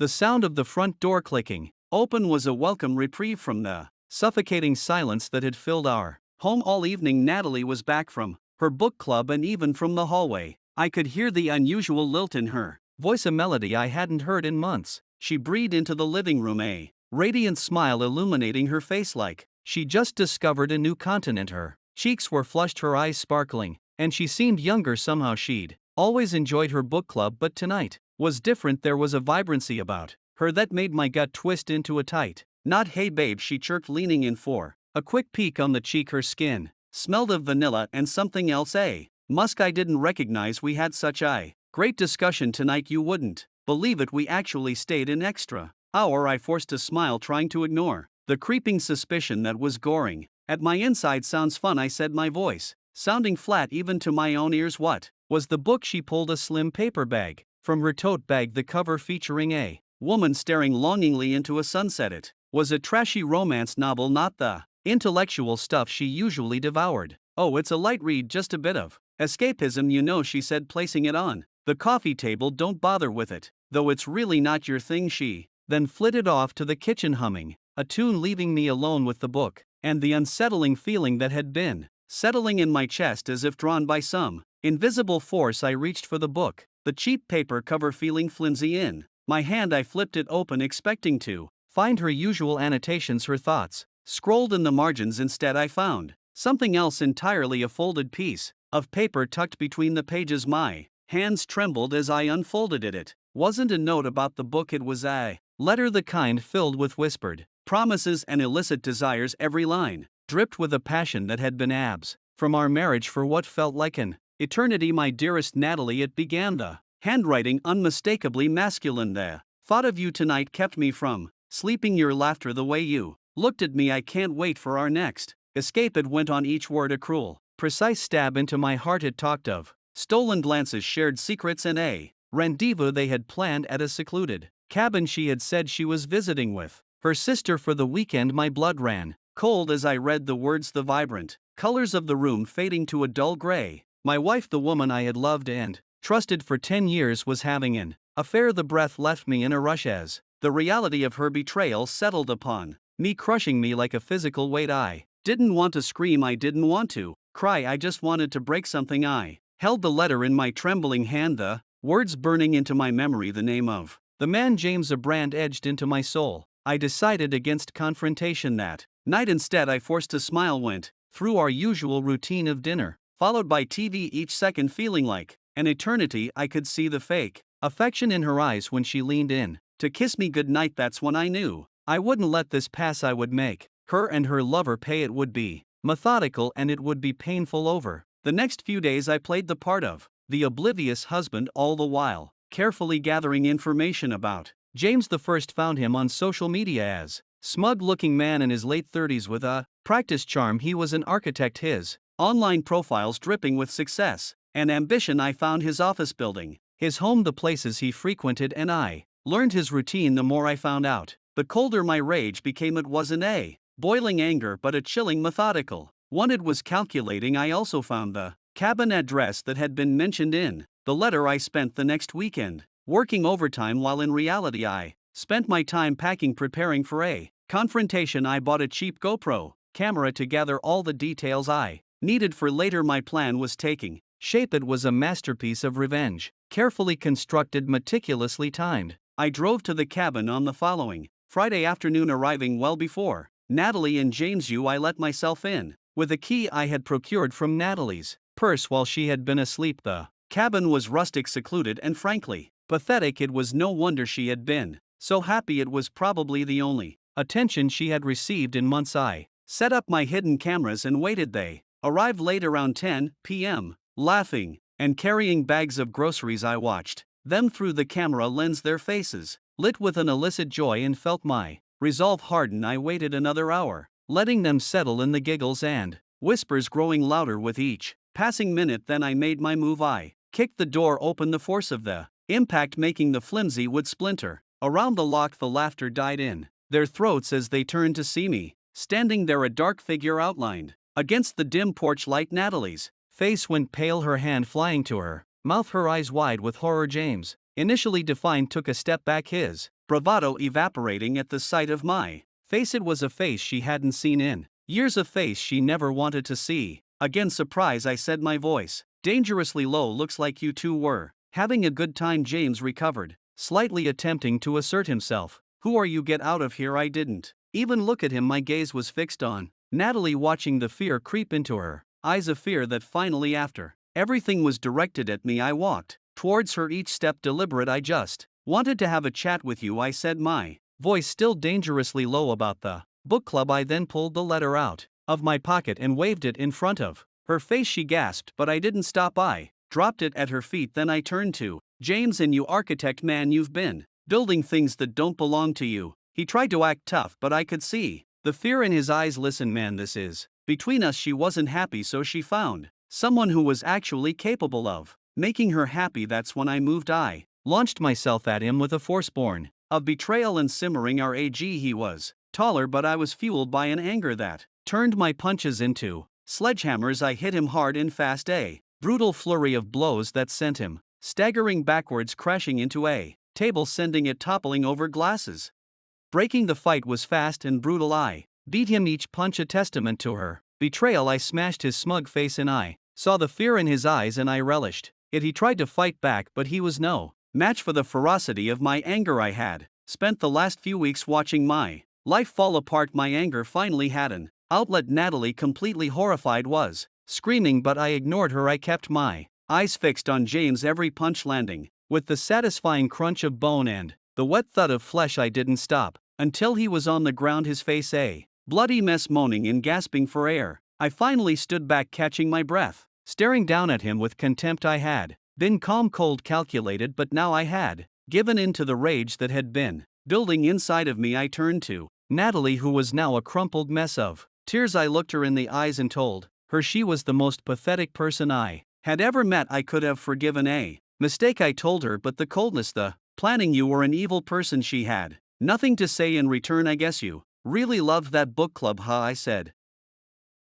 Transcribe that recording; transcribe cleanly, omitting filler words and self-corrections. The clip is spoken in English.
The sound of the front door clicking open was a welcome reprieve from the suffocating silence that had filled our home all evening. Natalie was back from her book club, and even from the hallway, I could hear the unusual lilt in her voice, a melody I hadn't heard in months. She breathed into the living room, a radiant smile illuminating her face like she just discovered a new continent. Her cheeks were flushed, her eyes sparkling, and she seemed younger somehow. She'd always enjoyed her book club, but tonight was different. There was a vibrancy about her that made my gut twist into a tight knot. "Hey babe," she chirped, leaning in for a quick peek on the cheek. Her skin smelled of vanilla and something else, musk. I didn't recognize we had such a great discussion tonight. You wouldn't believe it, we actually stayed an extra hour. I forced a smile, trying to ignore the creeping suspicion that was goring at my inside. "Sounds fun," I said, my voice sounding flat even to my own ears. "What was the book?" She pulled a slim paper bag from her tote bag, the cover featuring a woman staring longingly into a sunset. It was a trashy romance novel, not the intellectual stuff she usually devoured. "Oh, it's a light read, just a bit of escapism, you know," she said, placing it on the coffee table. "Don't bother with it, though, it's really not your thing." She then flitted off to the kitchen, humming a tune, leaving me alone with the book and the unsettling feeling that had been settling in my chest as if drawn by some invisible force. I reached for the book, the cheap paper cover feeling flimsy in my hand. I flipped it open, expecting to find her usual annotations, her thoughts scrolled in the margins. Instead, I found something else entirely, a folded piece of paper tucked between the pages. My hands trembled as I unfolded it. It wasn't a note about the book, it was a letter, the kind filled with whispered promises and illicit desires. Every line dripped with a passion that had been abs from our marriage for what felt like an eternity. "My dearest Natalie," it began, the handwriting unmistakably masculine. "The thought of you tonight kept me from sleeping. Your laughter, the way you looked at me, I can't wait for our next escape." It went on, each word a cruel, precise stab into my heart. It talked of stolen glances, shared secrets, and a rendezvous they had planned at a secluded cabin she had said she was visiting with her sister for the weekend. My blood ran cold as I read the words, the vibrant colors of the room fading to a dull gray. My wife, the woman I had loved and trusted for 10 years, was having an affair. The breath left me in a rush as the reality of her betrayal settled upon me, crushing me like a physical weight. I didn't want to scream, I didn't want to cry, I just wanted to break something. I held the letter in my trembling hand, the words burning into my memory, the name of the man, James, a brand edged into my soul. I decided against confrontation that night. Instead, I forced a smile, went through our usual routine of dinner, followed by TV, each second feeling like an eternity. I could see the fake affection in her eyes when she leaned in to kiss me goodnight. That's when I knew I wouldn't let this pass. I would make her and her lover pay. It would be methodical and it would be painful. Over the next few days, I played the part of the oblivious husband, all the while carefully gathering information about James. The first found him on social media as smug-looking man in his late 30s with a practiced charm. He was an architect, his online profiles dripping with success and ambition. I found his office building, his home, the places he frequented, and I learned his routine. The more I found out, the colder my rage became. It wasn't a boiling anger, but a chilling, methodical one. It was calculating. I also found the cabin address that had been mentioned in the letter. I spent the next weekend working overtime, while in reality I spent my time packing, preparing for a confrontation. I bought a cheap GoPro camera to gather all the details I needed for later. My plan was taking shape. It was a masterpiece of revenge, carefully constructed, meticulously timed. I drove to the cabin on the following Friday afternoon, arriving well before Natalie and James. I let myself in with a key I had procured from Natalie's purse while she had been asleep. The cabin was rustic, secluded, and frankly pathetic. It was no wonder she had been so happy. It was probably the only attention she had received in months. I set up my hidden cameras and waited. They arrived late, around 10 p.m., laughing and carrying bags of groceries. I watched them through the camera lens, their faces lit with an illicit joy, and felt my resolve harden. I waited another hour, letting them settle in, the giggles and whispers growing louder with each passing minute. Then I made my move. I kicked the door open, the force of the impact making the flimsy wood splinter around the lock. The laughter died in their throats as they turned to see me standing there, a dark figure outlined against the dim porch light. Natalie's face went pale, her hand flying to her mouth, her eyes wide with horror. James, initially defined, took a step back, his bravado evaporating at the sight of my face. It was a face she hadn't seen in years, a face she never wanted to see. Again surprise, I said, my voice dangerously low. Looks like you two were having a good time. James recovered, slightly attempting to assert himself. Who are you? Get out of here. I didn't even look at him. My gaze was fixed on Natalie, watching the fear creep into her eyes, a fear that finally, after everything was directed at me, I walked towards her, each step deliberate. I just wanted to have a chat with you, I said, my voice still dangerously low. About the book club. I then pulled the letter out of my pocket and waved it in front of her face. She gasped, but I didn't stop. I dropped it at her feet. Then I turned to James. And you architect man, you've been building things that don't belong to you. He tried to act tough, but I could see the fear in his eyes. Listen man, this is between us. She wasn't happy, so she found someone who was actually capable of making her happy. That's when I moved. I launched myself at him with a force born of betrayal and simmering rage. He was taller, but I was fueled by an anger that turned my punches into sledgehammers. I hit him hard and fast, a brutal flurry of blows that sent him staggering backwards, crashing into a table, sending it toppling over glasses. Breaking. The fight was fast and brutal. I beat him, each punch a testament to her betrayal. I smashed his smug face and I saw the fear in his eyes, and I relished it. He tried to fight back, but he was no match for the ferocity of my anger. I had spent the last few weeks watching my life fall apart. My anger finally had an outlet. Natalie, completely horrified, was screaming, but I ignored her. I kept my eyes fixed on James, every punch landing with the satisfying crunch of bone and the wet thud of flesh. I didn't stop until he was on the ground, his face a bloody mess, moaning and gasping for air. I finally stood back, catching my breath, staring down at him with contempt. I had been calm, cold, calculated, but now I had given in to the rage that had been building inside of me. I turned to Natalie, who was now a crumpled mess of tears. I looked her in the eyes and told her she was the most pathetic person I had ever met. I could have forgiven a mistake, I told her, but the coldness, the planning, you were an evil person. She had nothing to say in return. I guess you really loved that book club, huh? I said,